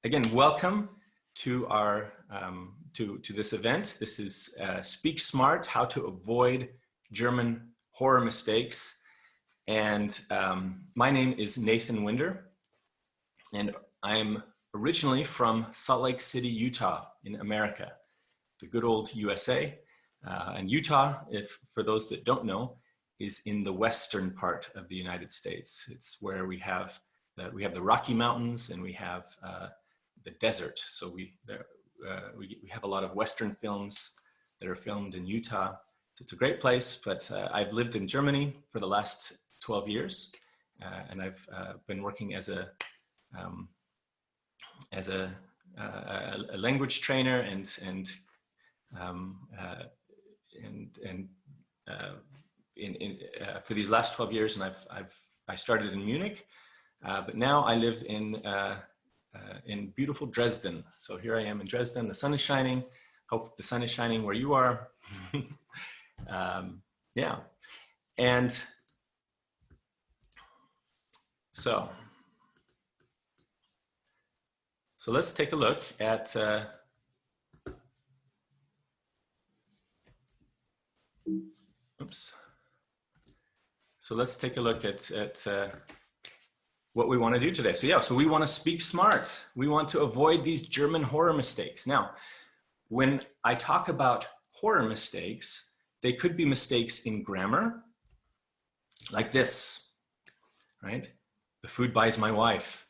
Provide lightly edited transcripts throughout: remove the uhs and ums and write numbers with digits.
Again, welcome to our to this event. This is Speak Smart: How to Avoid German Horror Mistakes. And my name is Nathan Winder, and I'm originally from Salt Lake City, Utah, in America, the good old USA. And Utah, for those that don't know, is in the western part of the United States. It's where we have the Rocky Mountains and we have the desert. So we have a lot of Western films that are filmed in Utah. So it's a great place, but I've lived in Germany for the last 12 years, and I've been working as a language trainer and for these last 12 years, and I started in Munich, but now I live in beautiful Dresden. So here I am in Dresden. The sun is shining. Hope the sun is shining where you are. Yeah, and so let's take a look at oops. So let's take a look at what we want to do today. So we want to speak smart. We want to avoid these German horror mistakes. Now, when I talk about horror mistakes, they could be mistakes in grammar, like this, right? The food buys my wife.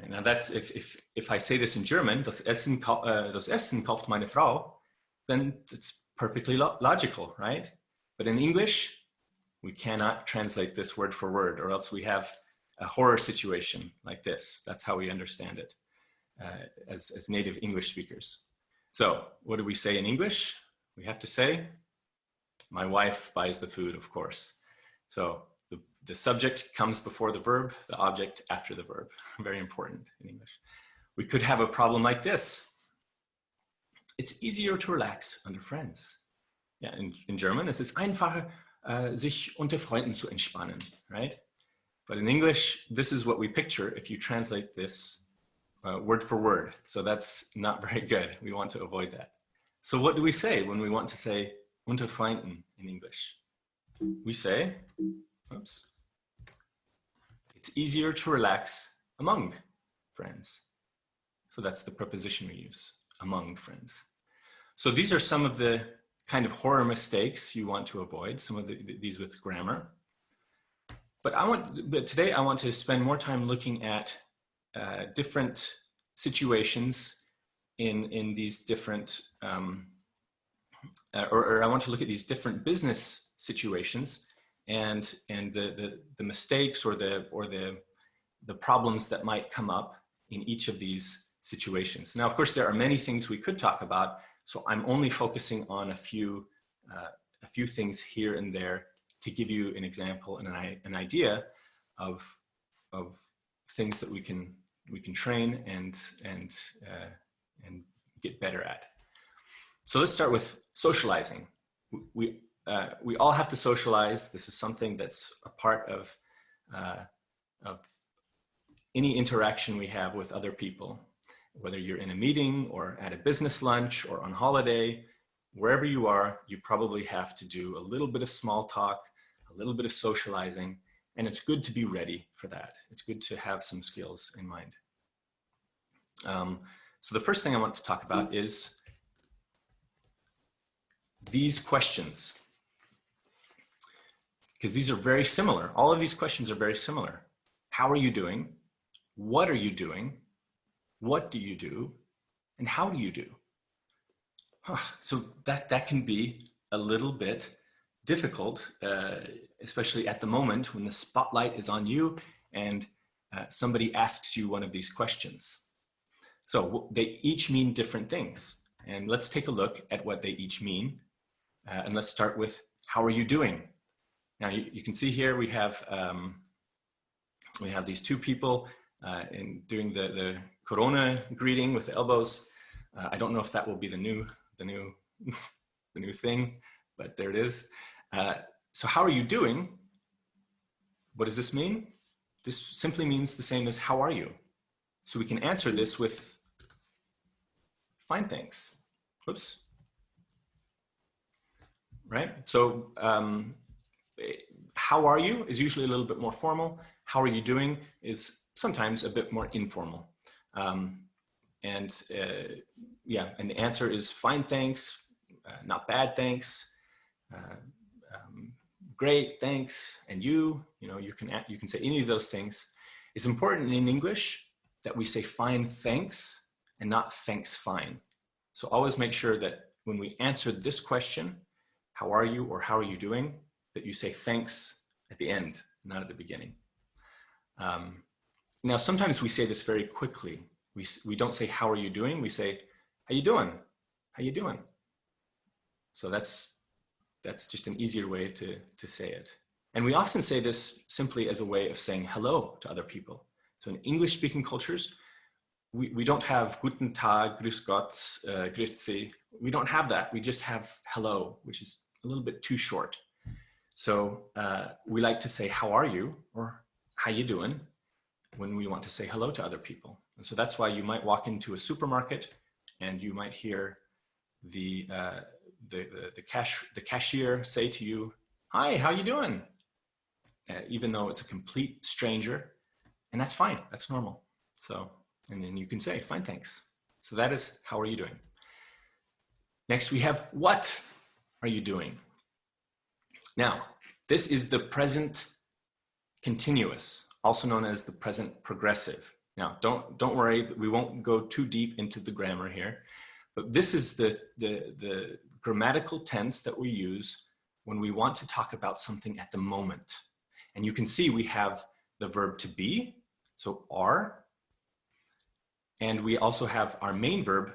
And now that's, if I say this in German, das Essen kauft meine Frau, then it's perfectly logical, right? But in English, we cannot translate this word for word, or else we have a horror situation like this. That's how we understand it as native English speakers. So what do we say in English? We have to say, my wife buys the food, of course. So the subject comes before the verb, the object after the verb. Very important in English. We could have a problem like this. It's easier to relax under friends. Yeah, in German, es ist einfacher, sich unter Freunden zu entspannen, right? But in English, this is what we picture if you translate this word for word. So that's not very good. We want to avoid that. So what do we say when we want to say unter Freunden in English? We say, oops, it's easier to relax among friends. So that's the preposition we use, among friends. So these are some of the kind of horror mistakes you want to avoid, some of these with grammar. But today I want to spend more time looking at different situations in these different, or I want to look at these different business situations and the mistakes or the problems that might come up in each of these situations. Now, of course, there are many things we could talk about, so I'm only focusing on a few things here and there to give you an example and an idea of things that we can train and get better at. So let's start with socializing. We all have to socialize. This is something that's a part of any interaction we have with other people, whether you're in a meeting or at a business lunch or on holiday. Wherever you are, you probably have to do a little bit of small talk, a little bit of socializing, and it's good to be ready for that. It's good to have some skills in mind. So the first thing I want to talk about is these questions, because these are very similar. All of these questions are very similar. How are you doing? What are you doing? What do you do? And how do you do? So that can be a little bit difficult, especially at the moment when the spotlight is on you and somebody asks you one of these questions. So they each mean different things. And let's take a look at what they each mean. And let's start with, how are you doing? Now you can see here we have these two people doing the Corona greeting with the elbows. I don't know if that will be the new thing, but there it is. So how are you doing? What does this mean? This simply means the same as how are you? So we can answer this with fine, thanks. Oops. Right? So how are you is usually a little bit more formal. How are you doing is sometimes a bit more informal. Yeah, and the answer is fine, thanks, not bad, thanks, great, thanks, and you know, you can say any of those things. It's important in English that we say fine, thanks, and not thanks, fine. So always make sure that when we answer this question, how are you or how are you doing, that you say thanks at the end, not at the beginning. Now, sometimes we say this very quickly. We don't say, how are you doing? We say, how you doing? How you doing? So that's just an easier way to say it. And we often say this simply as a way of saying hello to other people. So in English-speaking cultures, we don't have Guten Tag, Grüß Gott, Grüezi. We don't have that. We just have hello, which is a little bit too short. So we like to say, how are you? Or how you doing? When we want to say hello to other people. And so that's why you might walk into a supermarket and you might hear the cashier say to you, hi, how you doing? Even though it's a complete stranger, and that's fine, that's normal. So, and then you can say, fine, thanks. So that is, how are you doing? Next we have, what are you doing? Now, this is the present continuous, also known as the present progressive. Now, don't worry, we won't go too deep into the grammar here, but this is the grammatical tense that we use when we want to talk about something at the moment. And you can see we have the verb to be, so are, and we also have our main verb,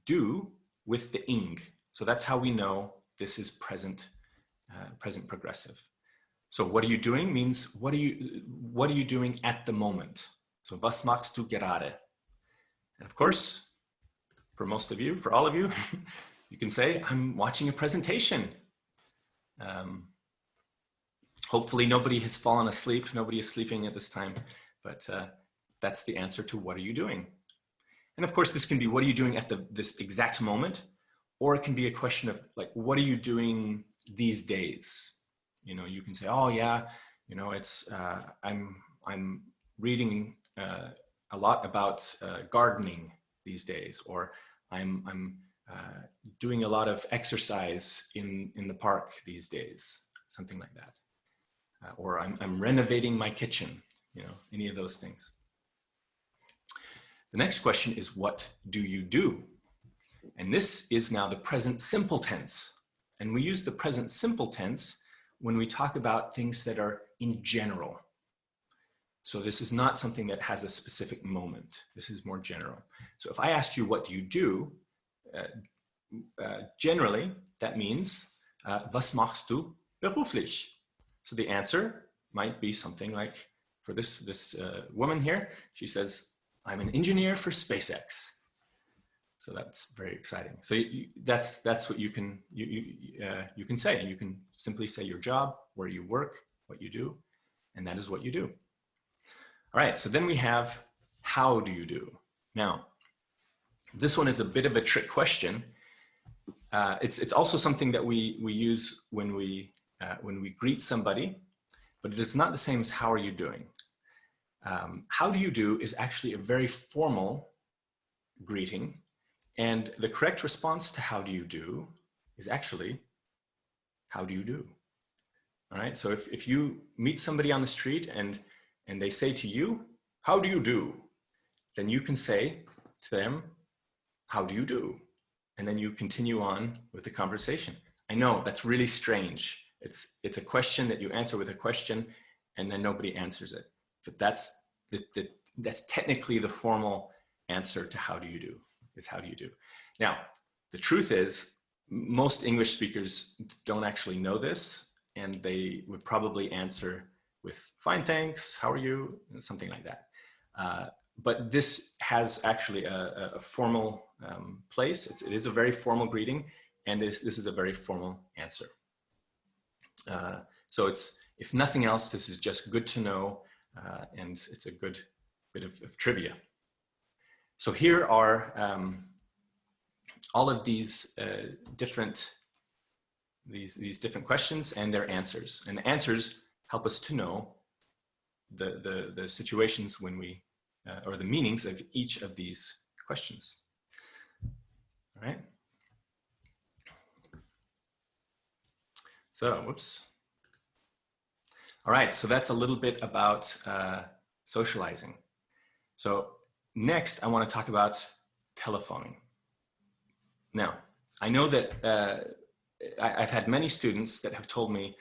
do, with the ing. So that's how we know this is present progressive. So what are you doing means what are you doing at the moment? So was machst du gerade? And of course, for most of you, for all of you, you can say, I'm watching a presentation. Hopefully nobody has fallen asleep. Nobody is sleeping at this time, but that's the answer to what are you doing? And of course, this can be what are you doing at this exact moment, or it can be a question of like, what are you doing these days? You know, you can say, oh yeah, you know, it's, I'm reading a lot about gardening these days, or I'm doing a lot of exercise in the park these days, something like that. Or I'm renovating my kitchen, you know, any of those things. The next question is, what do you do? And this is now the present simple tense. And we use the present simple tense when we talk about things that are in general. So this is not something that has a specific moment. This is more general. So if I asked you, what do you do? Generally, that means, was machst du beruflich? So the answer might be something like, for this woman here, she says, I'm an engineer for SpaceX. So that's very exciting. So that's what you can say. You can simply say your job, where you work, what you do, and that is what you do. All right, so then we have, how do you do? Now, this one is a bit of a trick question. It's also something that we use when we greet somebody, but it is not the same as how are you doing. How do you do is actually a very formal greeting, and the correct response to how do you do is actually, how do you do? All right, so if you meet somebody on the street and they say to you, how do you do? Then you can say to them, how do you do? And then you continue on with the conversation. I know that's really strange. It's a question that you answer with a question and then nobody answers it. But that's technically the formal answer to how do you do, is how do you do. Now, the truth is most English speakers don't actually know this, and they would probably answer with fine, thanks, how are you, something like that. But this has actually a formal place. It is a very formal greeting, and this is a very formal answer. So it's, if nothing else, this is just good to know, and it's a good bit of trivia. So here are all of these different questions and their answers. And the answers help us to know the situations when we, or the meanings of each of these questions. All right. So, whoops. All right, so that's a little bit about socializing. So next, I want to talk about telephoning. Now, I know that I've had many students that have told me,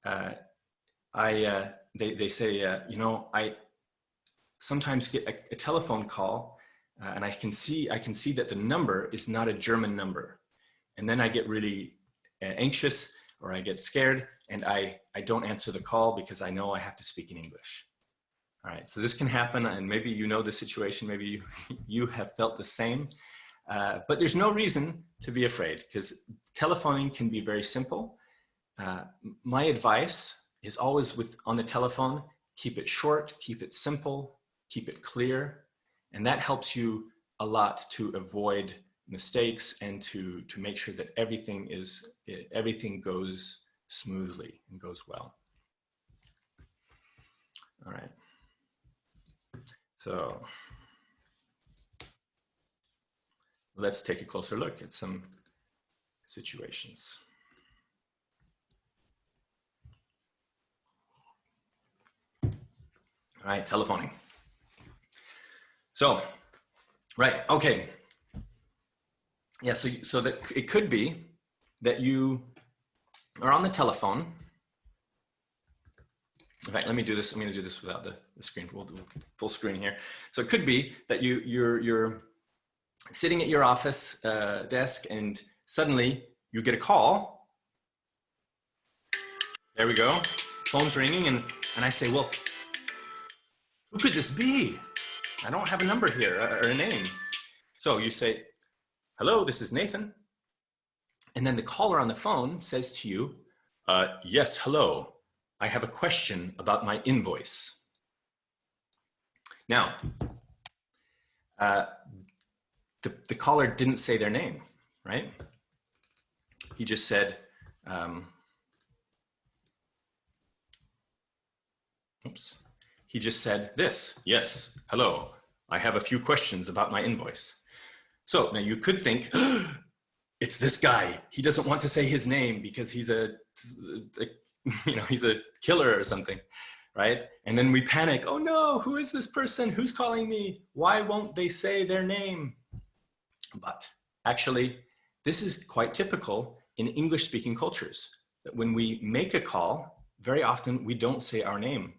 they say, you know, I sometimes get a telephone call and I can see that the number is not a German number. And then I get really anxious or I get scared and I don't answer the call because I know I have to speak in English. All right, so this can happen, and maybe you know the situation, maybe you have felt the same, but there's no reason to be afraid because telephoning can be very simple. My advice is always on the telephone, keep it short, keep it simple, keep it clear, and that helps you a lot to avoid mistakes and to make sure that everything goes smoothly and goes well. All right. So let's take a closer look at some situations. All right, telephoning. So, right, okay. Yeah, so that it could be that you are on the telephone. In fact, let me do this. I'm going to do this without the screen. We'll do full screen here. So it could be that you're sitting at your office desk and suddenly you get a call. There we go. Phone's ringing and I say, well, who could this be? I don't have a number here or a name. So you say, hello, this is Nathan. And then the caller on the phone says to you, yes, hello. I have a question about my invoice. Now, the caller didn't say their name, right? He just said, he just said this, yes, hello. I have a few questions about my invoice. So now you could think, it's this guy. He doesn't want to say his name because he's he's a killer or something, right? And then we panic. Oh no, who is this person? Who's calling me? Why won't they say their name? But actually, this is quite typical in English-speaking cultures, that when we make a call, very often we don't say our name,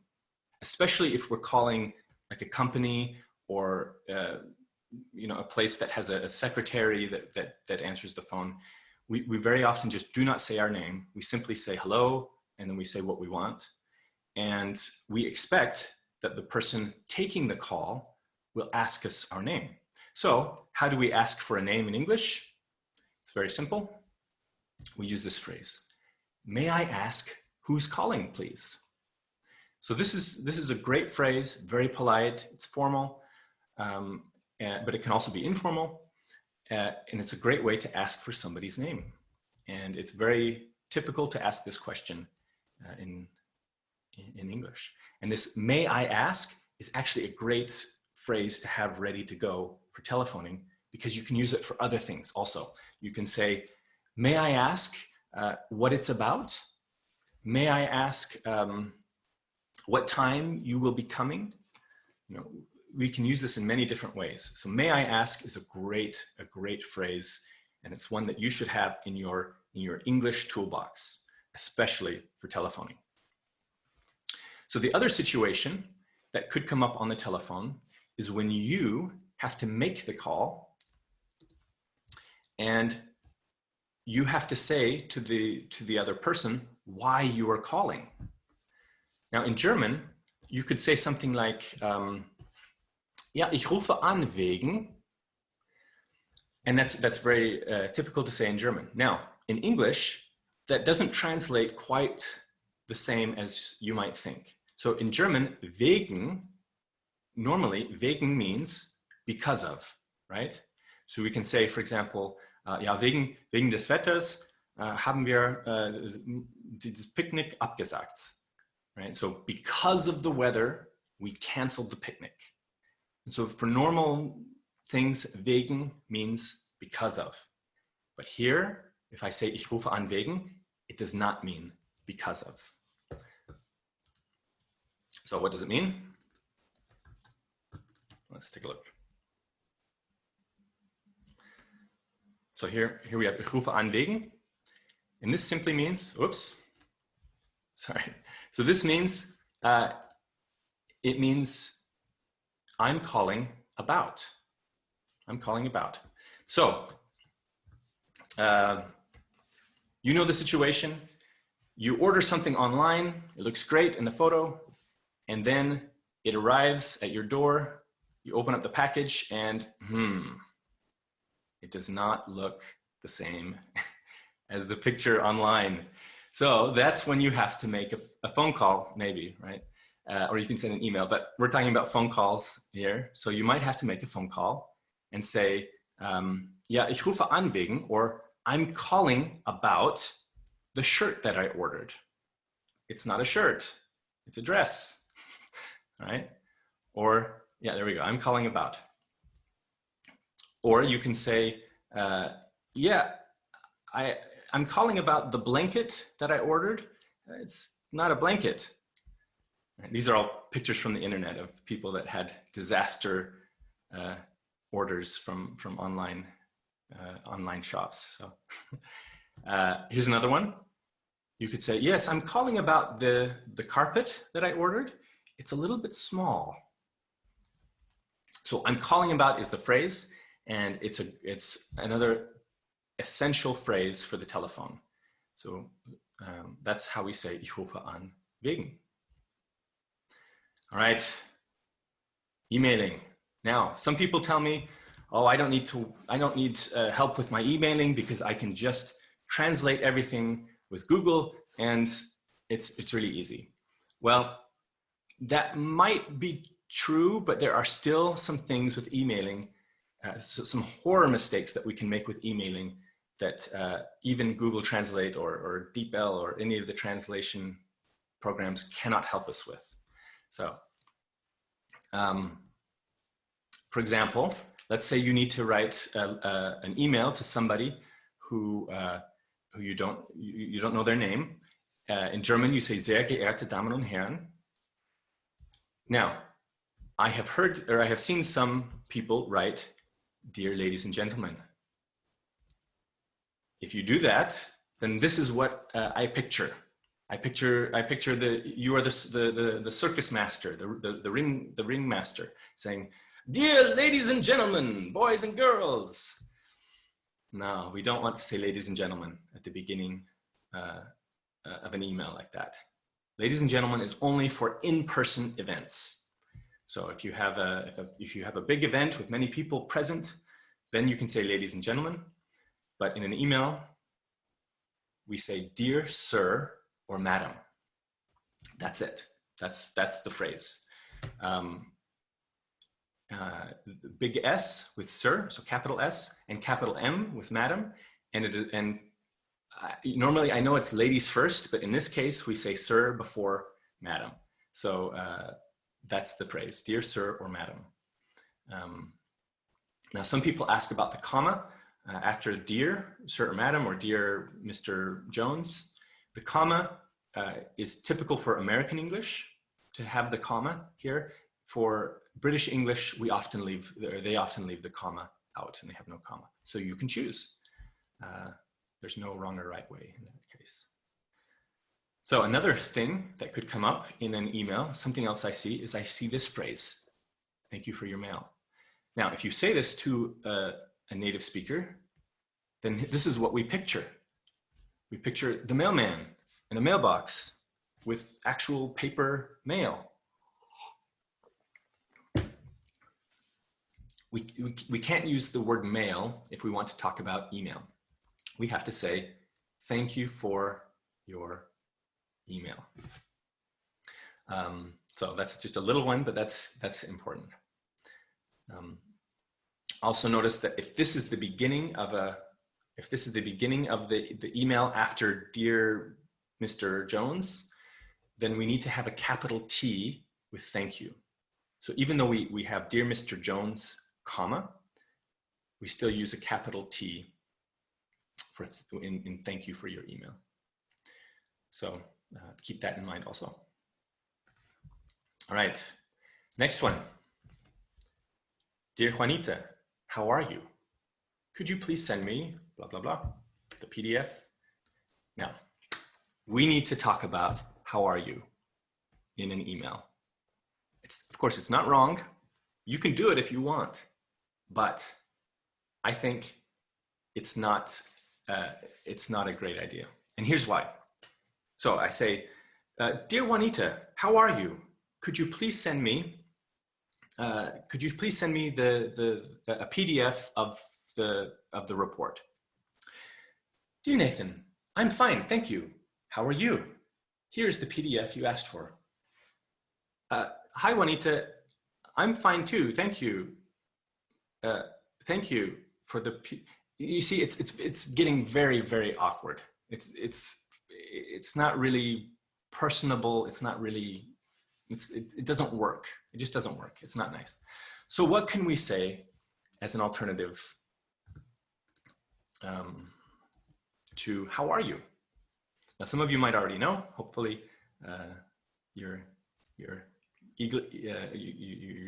especially if we're calling like a company or a place that has a secretary that answers the phone. We very often just do not say our name. We simply say hello, and then we say what we want. And we expect that the person taking the call will ask us our name. So how do we ask for a name in English? It's very simple. We use this phrase, may I ask who's calling, please? So this is a great phrase, very polite, it's formal, but it can also be informal. And it's a great way to ask for somebody's name. And it's very typical to ask this question in English. And this may I ask is actually a great phrase to have ready to go for telephoning, because you can use it for other things also. You can say, may I ask what it's about? May I ask what time you will be coming? We can use this in many different ways. So may I ask is a great phrase, and it's one that you should have in your English toolbox, especially for telephoning. So the other situation that could come up on the telephone is when you have to make the call and you have to say to the other person why you are calling. Now in German, you could say something like, ja, ich rufe an wegen. And that's very typical to say in German. Now, in English, that doesn't translate quite the same as you might think. So in German, wegen normally, wegen means because of, right? So we can say, for example, ja, wegen des Wetters haben wir dieses Picnic abgesagt, right? So because of the weather, we canceled the picnic. And so for normal things, wegen means because of. But here, if I say, ich rufe an wegen, it does not mean because of. So what does it mean? Let's take a look. So here we have, ich rufe an wegen. And this simply means, sorry. So this means, it means I'm calling about. I'm calling about. So, you know the situation. You order something online. It looks great in the photo. And then it arrives at your door. You open up the package and, it does not look the same as the picture online. So that's when you have to make a phone call, maybe, right? Or you can send an email, but we're talking about phone calls here. So you might have to make a phone call and say, ja, ich rufe an wegen, or I'm calling about the shirt that I ordered. It's not a shirt, it's a dress, right? Or, yeah, there we go, I'm calling about. Or you can say, yeah, I'm calling about the blanket that I ordered. It's not a blanket. Right? These are all pictures from the internet of people that had disaster orders from online shops. So here's another one. You could say, yes, I'm calling about the carpet that I ordered. It's a little bit small. So I'm calling about is the phrase, and it's another essential phrase for the telephone. So that's how we say, ich rufe an wegen. All right, emailing. Now, some people tell me, oh, I don't need help with my emailing because I can just translate everything with Google and it's really easy. Well, that might be true, but there are still some things with emailing, some horror mistakes that we can make with emailing that even Google Translate or DeepL or any of the translation programs cannot help us with. So, for example, let's say you need to write an email to somebody who you don't know their name. In German, you say sehr geehrte Damen und Herren. Now, I have seen some people write, dear ladies and gentlemen. If you do that, then this is what I picture. I picture you are the circus master, the ring master, saying, "Dear ladies and gentlemen, boys and girls." No, we don't want to say "ladies and gentlemen" at the beginning of an email like that. Ladies and gentlemen is only for in-person events. So if you have a big event with many people present, then you can say "ladies and gentlemen." But in an email, we say "dear sir" or "madam." That's it. That's the phrase. Big S with sir, so capital S, and capital M with madam. And normally I know it's ladies first, but in this case we say sir before madam. So that's the phrase, dear sir or madam. Now some people ask about the comma after dear sir or madam or dear Mr. Jones. The comma is typical for American English to have the comma here. For British English, they often leave the comma out and they have no comma. So you can choose. There's no wrong or right way in that case. So another thing that could come up in an email, something else I see this phrase, "Thank you for your mail." Now, if you say this to a native speaker, then this is what we picture. We picture the mailman in a mailbox with actual paper mail. We can't use the word mail if we want to talk about email. We have to say, "Thank you for your email." So that's just a little one, but that's important. Also notice that if this is the beginning of the email after Dear Mr. Jones, then we need to have a capital T with thank you. So even though we have Dear Mr. Jones, comma, we still use a capital T in thank you for your email. So keep that in mind also. All right, next one. Dear Juanita, how are you? Could you please send me blah, blah, blah, the PDF? Now, we need to talk about how are you in an email. Of course, it's not wrong. You can do it if you want, but I think it's not a great idea. And here's why. So I say, Dear Juanita, how are you? Could you please send me a PDF of the report? Dear Nathan, I'm fine, thank you. How are you? Here's the PDF you asked for. Hi Juanita, I'm fine too, thank you. Thank you for the. You see, it's getting very, very awkward. It's not really personable. It's not really. It doesn't work. It just doesn't work. It's not nice. So what can we say as an alternative to how are you? Now, some of you might already know. Hopefully, you're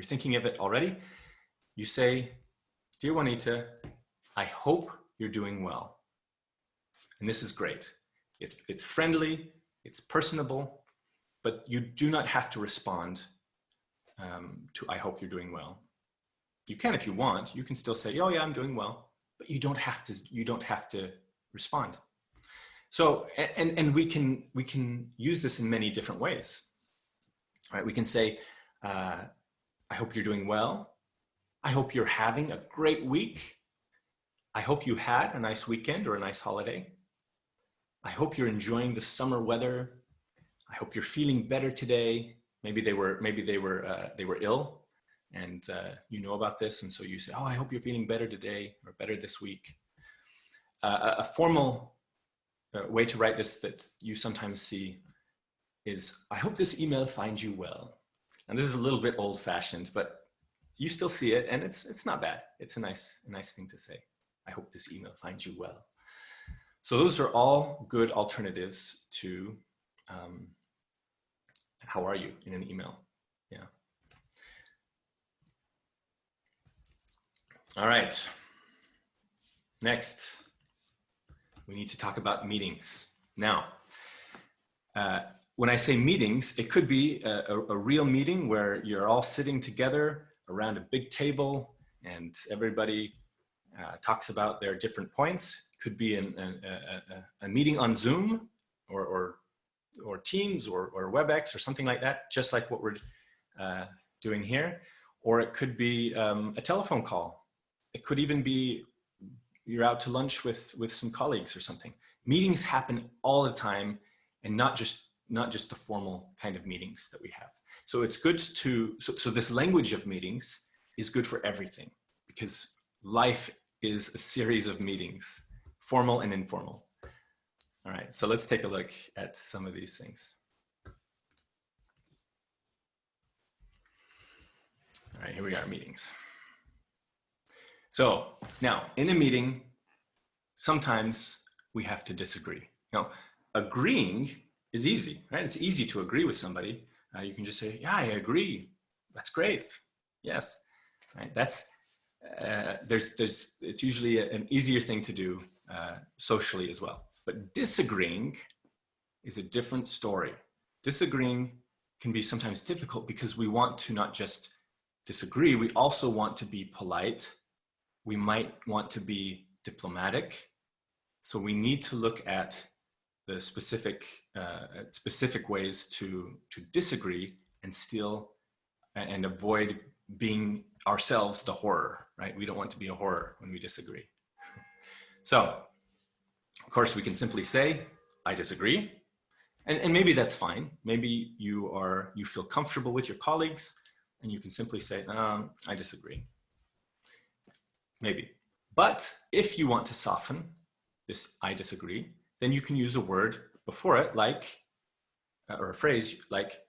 thinking of it already. You say, Dear Juanita, I hope you're doing well. And this is great. It's friendly, it's personable, but you do not have to respond to I hope you're doing well. You can if you want. You can still say, oh yeah, I'm doing well, but you don't have to respond. So, and we can use this in many different ways. All right, we can say, I hope you're doing well. I hope you're having a great week. I hope you had a nice weekend or a nice holiday. I hope you're enjoying the summer weather. I hope you're feeling better today. Maybe they were ill, and you know about this, and so you say, "Oh, I hope you're feeling better today or better this week." A formal way to write this that you sometimes see is, "I hope this email finds you well." And this is a little bit old-fashioned, but you still see it, and it's not bad. It's a nice thing to say. I hope this email finds you well. So those are all good alternatives to how are you in an email. Yeah. All right. Next, we need to talk about meetings. Now, when I say meetings, it could be a real meeting where you're all sitting together around a big table and everybody talks about their different points. It could be a meeting on Zoom or Teams or WebEx or something like that, just like what we're doing here. Or it could be a telephone call. It could even be you're out to lunch with some colleagues or something. Meetings happen all the time, and not just the formal kind of meetings that we have. So it's good to, so this language of meetings is good for everything, because life is a series of meetings, formal and informal. All right, so let's take a look at some of these things. All right, here we are, meetings. So now in a meeting, sometimes we have to disagree. Now, agreeing is easy, right? It's easy to agree with somebody. You can just say, yeah, I agree. That's great. Yes, right? That's, it's usually an easier thing to do socially as well. But disagreeing is a different story. Disagreeing can be sometimes difficult because we want to not just disagree, we also want to be polite. We might want to be diplomatic. So we need to look at the specific ways to disagree and still and avoid being ourselves the horror, right? We don't want to be a horror when we disagree. So, of course, we can simply say, I disagree, And maybe that's fine. Maybe you feel comfortable with your colleagues and you can simply say, I disagree. Maybe. But if you want to soften this I disagree, then you can use a word before it like, or a phrase like,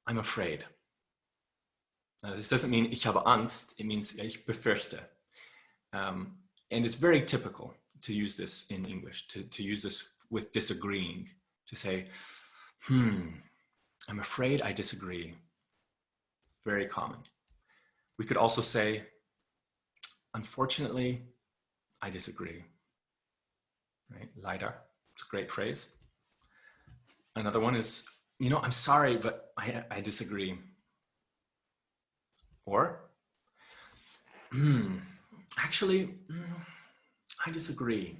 I'm afraid. This doesn't mean ich habe Angst, it means ich befürchte. And it's very typical to use this in English, to use this with disagreeing, to say, I'm afraid I disagree. Very common. We could also say, unfortunately, I disagree. Right? Leider. It's a great phrase. Another one is, I'm sorry, but I disagree. Or, actually, I disagree.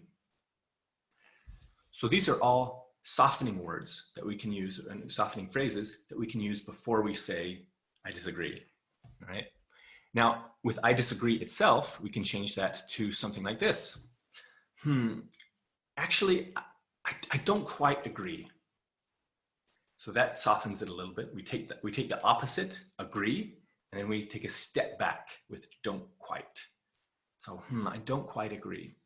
So these are all softening words that we can use, and softening phrases that we can use before we say, I disagree, all right? Now, with I disagree itself, we can change that to something like this. Actually, I don't quite agree. So that softens it a little bit. We take the opposite, agree, and then we take a step back with don't quite. So, I don't quite agree.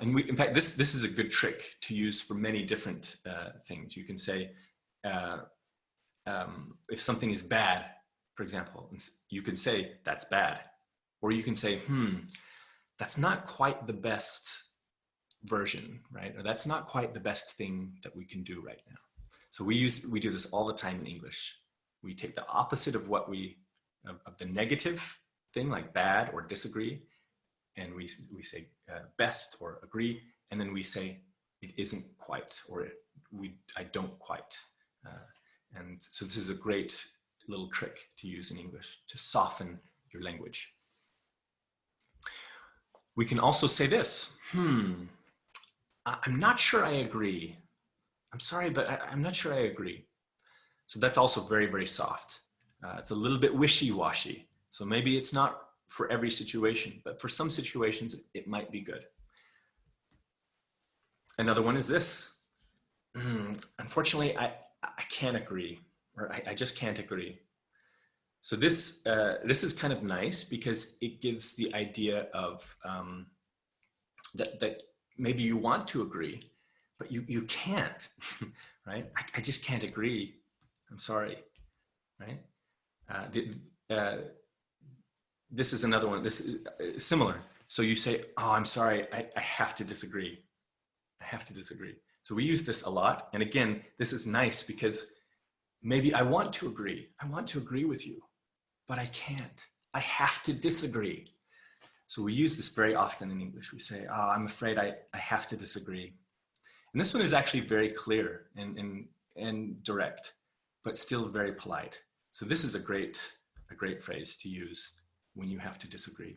And in fact, this is a good trick to use for many different things. You can say, if something is bad, for example, you can say, that's bad. Or you can say, that's not quite the best version, right? Or that's not quite the best thing that we can do right now. So we do this all the time in English. We take the opposite of of the negative thing, like bad or disagree, and we say best or agree, and then we say it isn't quite, or I don't quite. And so this is a great little trick to use in English to soften your language. We can also say this, I'm not sure I agree. I'm sorry, but I'm not sure I agree. So that's also very, very soft. It's a little bit wishy-washy. So maybe it's not for every situation, but for some situations, it might be good. Another one is this. Unfortunately, I can't agree, or I just can't agree. So this is kind of nice because it gives the idea of that maybe you want to agree, but you can't, right? I just can't agree. I'm sorry, right? This is another one. This is similar. So you say, oh, I'm sorry, I have to disagree. I have to disagree. So we use this a lot. And again, this is nice because maybe I want to agree. I want to agree with you, but I can't. I have to disagree. So we use this very often in English. We say, oh, I'm afraid I have to disagree. And this one is actually very clear and direct, but still very polite. So this is a great phrase to use when you have to disagree.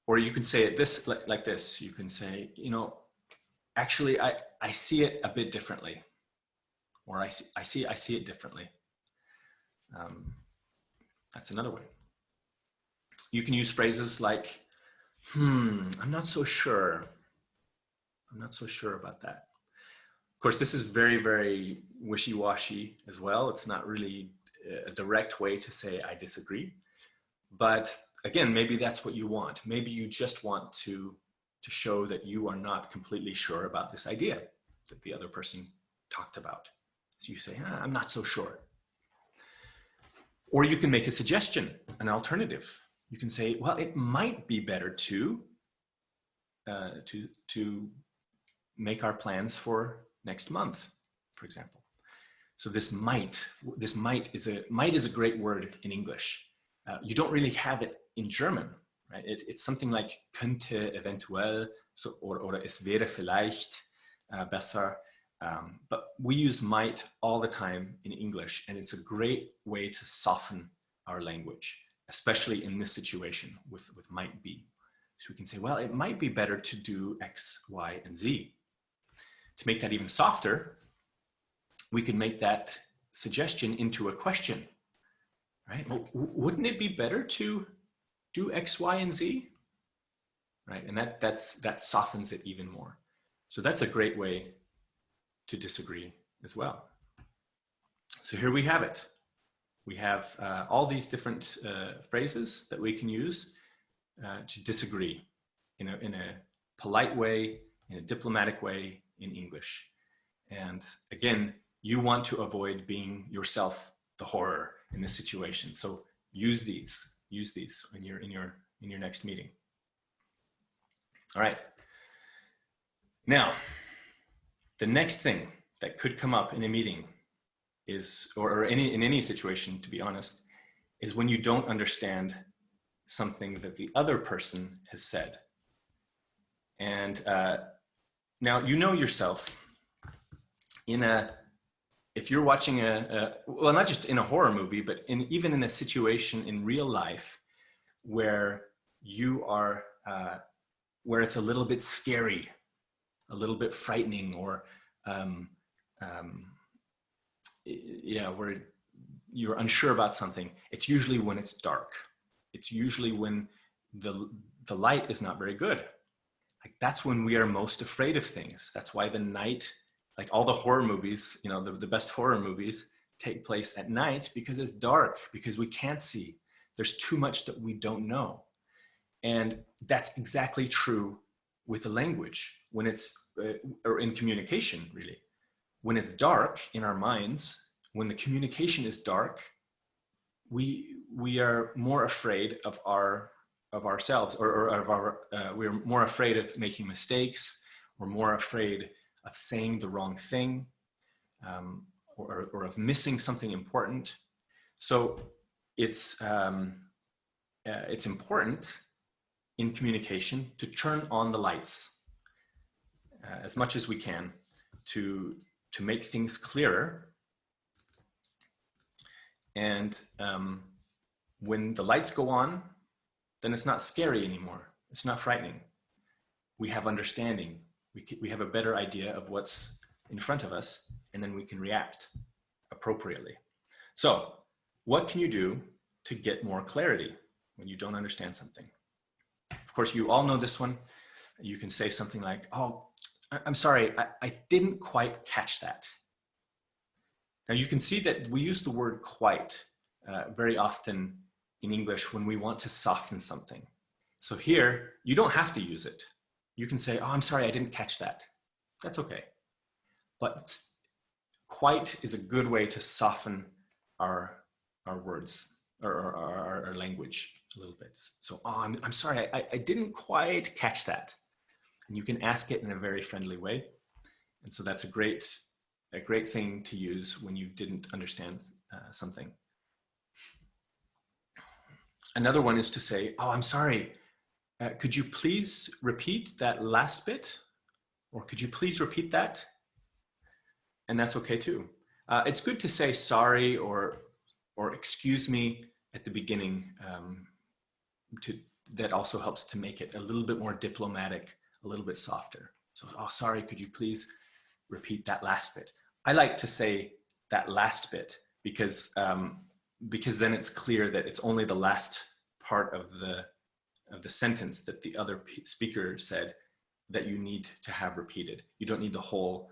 Or you can say it like this. You can say, actually, I see it a bit differently, or I see it differently. That's another way. You can use phrases like, I'm not so sure. I'm not so sure about that. Of course, this is very, very wishy-washy as well. It's not really a direct way to say I disagree. But again, maybe that's what you want. Maybe you just want to show that you are not completely sure about this idea that the other person talked about. So you say, I'm not so sure. Or you can make a suggestion, an alternative. You can say, well, it might be better to make our plans for next month, for example. So this might is a great word in English. You don't really have it in German, right? It's something like könnte eventuell, oder es wäre vielleicht besser. But we use might all the time in English, and it's a great way to soften our language, especially in this situation with might be. So we can say, well, it might be better to do X, Y, and Z. To make that even softer, we can make that suggestion into a question, right? Well, wouldn't it be better to do X, Y, and Z? Right, and that softens it even more. So that's a great way to disagree as well. So here we have it. We have all these different phrases that we can use to disagree in a polite way, in a diplomatic way in English. And again, you want to avoid being yourself the horror in this situation. So use these in your next meeting. All right. Now, the next thing that could come up in a meeting is, or in any situation, to be honest, is when you don't understand something that the other person has said. And now you know yourself if you're watching well, not just in a horror movie, but even in a situation in real life where you are, where it's a little bit scary, a little bit frightening, or where you're unsure about something. It's usually when it's dark. It's usually when the light is not very good. Like that's when we are most afraid of things. That's why the night, like all the horror movies, you know, the best horror movies take place at night, because it's dark, because we can't see. There's too much that we don't know. And that's exactly true with the language when it's, or in communication really. When it's dark in our minds, when the communication is dark, we are more afraid of ourselves, or of our, we're more afraid of making mistakes. We're more afraid of saying the wrong thing, or of missing something important. So it's important in communication to turn on the lights as much as we can to make things clearer. And when the lights go on, then it's not scary anymore. It's not frightening. We have understanding. We have a better idea of what's in front of us, and then we can react appropriately. So what can you do to get more clarity when you don't understand something? Of course, you all know this one. You can say something like, "Oh, I'm sorry, I didn't quite catch that." Now you can see that we use the word quite very often in English when we want to soften something. So here, you don't have to use it. You can say, "Oh, I'm sorry, I didn't catch that." That's okay. But quite is a good way to soften our words, or our language a little bit. So, "Oh, I'm sorry, I didn't quite catch that." And you can ask it in a very friendly way. And so that's a great thing to use when you didn't understand something. Another one is to say, "Oh, I'm sorry, could you please repeat that last bit?" Or, "Could you please repeat that?" And that's okay too. It's good to say sorry or excuse me at the beginning. That also helps to make it a little bit more diplomatic, a little bit softer. So, "Oh, sorry, could you please repeat that last bit?" I like to say that last bit because then it's clear that it's only the last part of the sentence that the other speaker said that you need to have repeated. You don't need the whole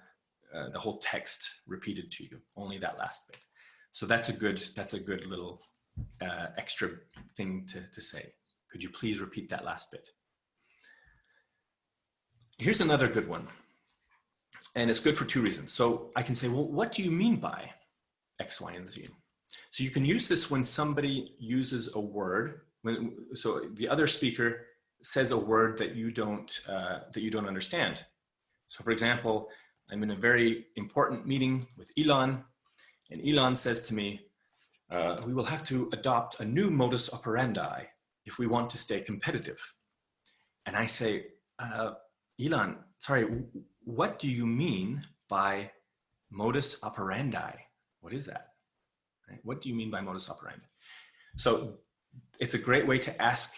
text repeated to you, only that last bit. So that's a good little extra thing to say. "Could you please repeat that last bit?" Here's another good one. And it's good for two reasons. So I can say, "Well, what do you mean by X, Y, and Z?" So you can use this when somebody uses a word. So the other speaker says a word that you don't understand. So for example, I'm in a very important meeting with Elon, and Elon says to me, "We will have to adopt a new modus operandi if we want to stay competitive." And I say, "Elon, sorry, what do you mean by modus operandi? What is that? Right? What do you mean by modus operandi?" So it's a great way to ask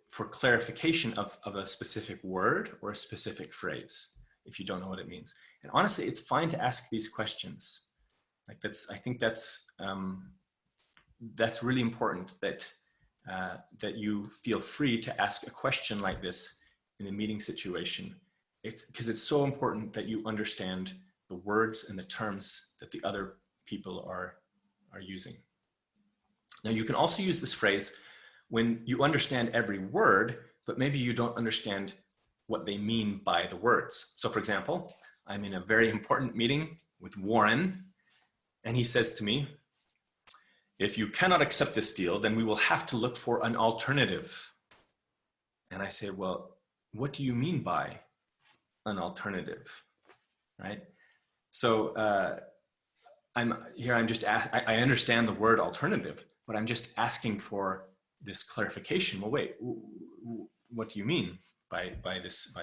for clarification of a specific word or a specific phrase if you don't know what it means. And honestly, it's fine to ask these questions. Like I think that's really important that you feel free to ask a question like this in a meeting situation it's because it's so important that you understand the words and the terms that the other people are using. Now, you can also use this phrase when you understand every word, but maybe you don't understand what they mean by the words. So for example, I'm in a very important meeting with Warren, and he says to me, if you cannot accept this deal, then we will have to look for an alternative. And I say, well, what do you mean by an alternative, right? So I understand the word alternative, but I'm just asking for this clarification. Well, wait, what do you mean by this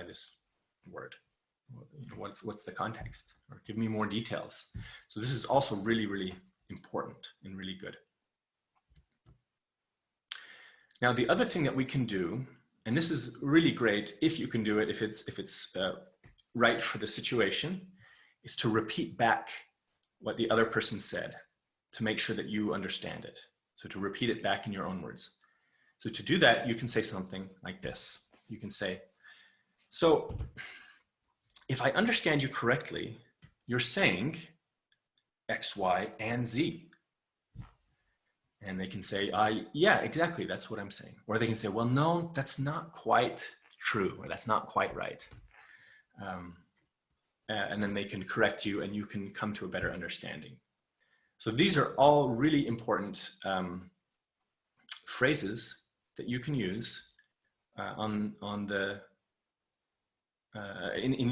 word? What's the context? Or give me more details. So this is also really, really important and really good. Now, the other thing that we can do, and this is really great if you can do it, if it's right for the situation, is to repeat back what the other person said to make sure that you understand it. So to repeat it back in your own words. So to do that, you can say something like this. You can say, so if I understand you correctly, you're saying X, Y, and Z. And they can say, yeah, exactly, that's what I'm saying. Or they can say, well, no, that's not quite true, or that's not quite right. And then they can correct you and you can come to a better understanding. So these are all really important phrases that you can use in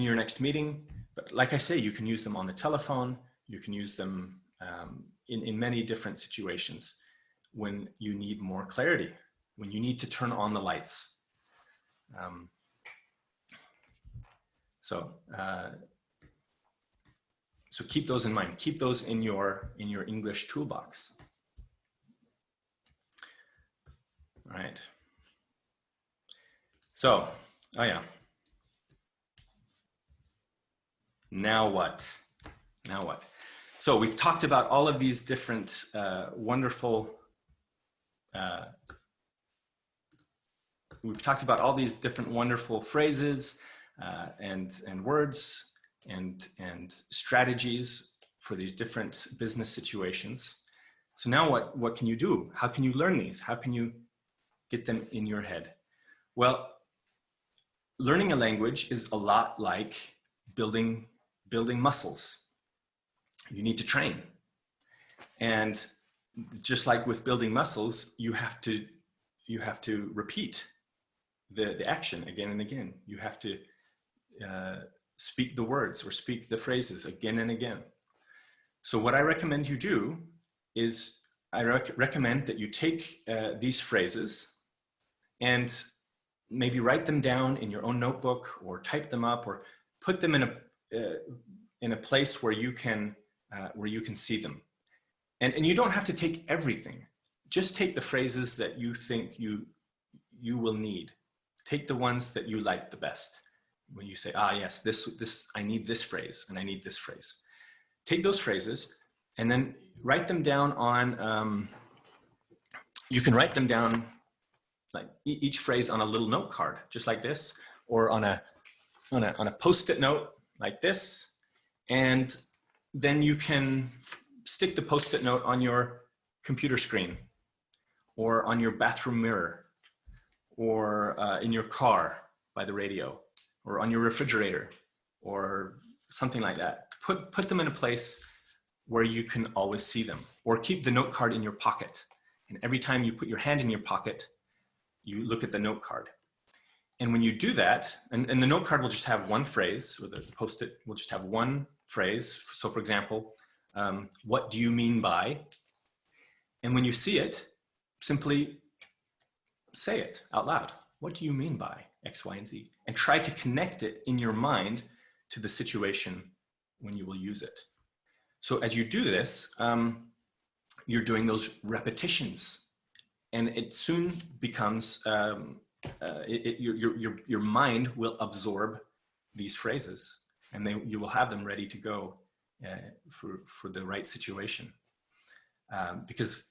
your next meeting. But like I say, you can use them on the telephone. You can use them in many different situations when you need more clarity, when you need to turn on the lights. So keep those in mind. Keep those in your English toolbox. All right. So, oh yeah. Now what? Now what? So we've talked about all of these different wonderful. We've talked about all these different wonderful phrases and words and strategies for these different business situations. So now what can you do? How can you learn these? How can you get them in your head? Well, learning a language is a lot like building muscles. You need to train. And just like with building muscles, you have to repeat the action again and again. You have to speak the words or speak the phrases again and again. So what I recommend you do is I recommend that you take these phrases and maybe write them down in your own notebook or type them up or put them in a place where you can see them. And you don't have to take everything. Just take the phrases that you think you will need. Take the ones that you like the best. When you say, yes, this, I need this phrase and I need this phrase. Take those phrases and then write them down on, you can write them down like each phrase on a little note card, just like this, or on a Post-it note like this. And then you can stick the Post-it note on your computer screen or on your bathroom mirror or in your car by the radio or on your refrigerator or something like that. Put them in a place where you can always see them, or keep the note card in your pocket. And every time you put your hand in your pocket, you look at the note card. And when you do that, and the note card will just have one phrase, or the Post-it will just have one phrase. So for example, what do you mean by? And when you see it, simply say it out loud. What do you mean by X, Y, and Z? And try to connect it in your mind to the situation when you will use it. So as you do this, you're doing those repetitions, and it soon becomes, your mind will absorb these phrases, and you will have them ready to go for the right situation. Because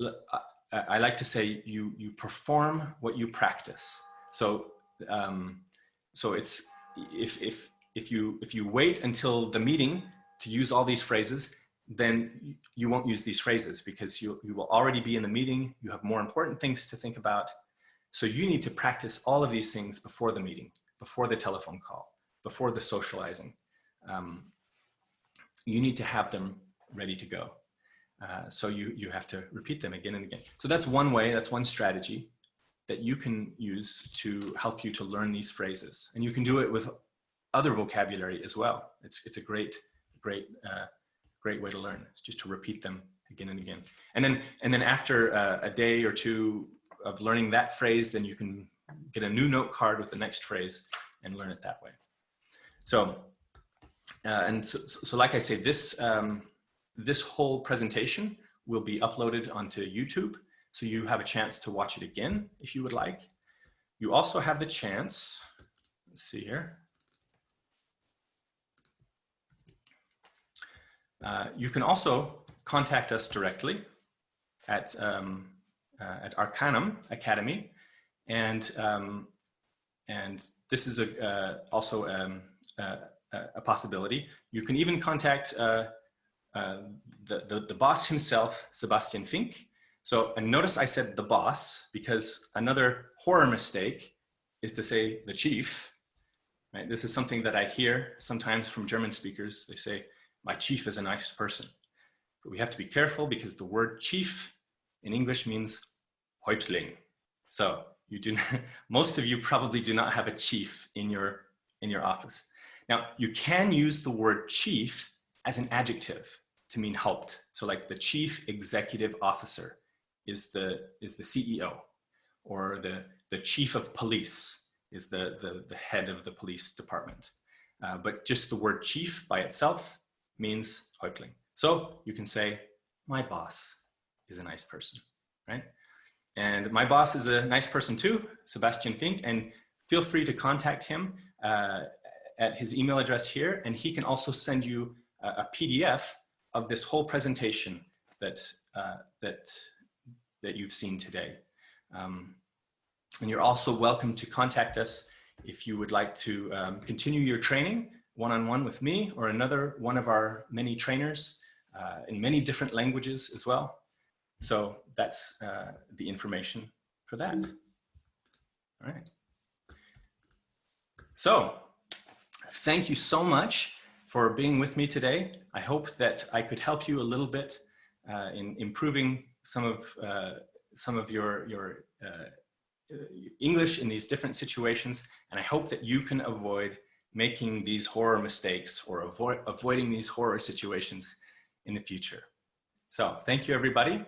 I like to say you perform what you practice. So it's if you wait until the meeting to use all these phrases, then you won't use these phrases because you will already be in the meeting. You have more important things to think about. So you need to practice all of these things before the meeting, before the telephone call, before the socializing. You need to have them ready to go. So you have to repeat them again and again. So that's one way, that's one strategy that you can use to help you to learn these phrases. And you can do it with other vocabulary as well. It's a great way to learn. It's just to repeat them again and again. And then after a day or two of learning that phrase, then you can get a new note card with the next phrase and learn it that way. So like I say, this whole presentation will be uploaded onto YouTube, so you have a chance to watch it again if you would like. You also have the chance, let's see here. You can also contact us directly at Arcanum Academy, and this is also a possibility. You can even contact the boss himself, Sebastian Fink. So, and notice I said the boss, because another horror mistake is to say the chief, right? This is something that I hear sometimes from German speakers. They say, my chief is a nice person. But we have to be careful because the word chief in English means Häuptling. So you do not, most of you probably do not have a chief in your office. Now, you can use the word chief as an adjective to mean Haupt. So like the chief executive officer is the CEO, or the chief of police is the head of the police department. But just the word chief by itself means Häuptling. So you can say, my boss is a nice person, right? And my boss is a nice person too, Sebastian Fink, and feel free to contact him at his email address here, and he can also send you a PDF of this whole presentation that you've seen today. And you're also welcome to contact us if you would like to continue your training one-on-one with me or another one of our many trainers in many different languages as well. So that's the information for that. All right. So thank you so much for being with me today. I hope that I could help you a little bit in improving some of your English in these different situations. And I hope that you can avoid making these horror mistakes or avoiding these horror situations in the future. So thank you, everybody.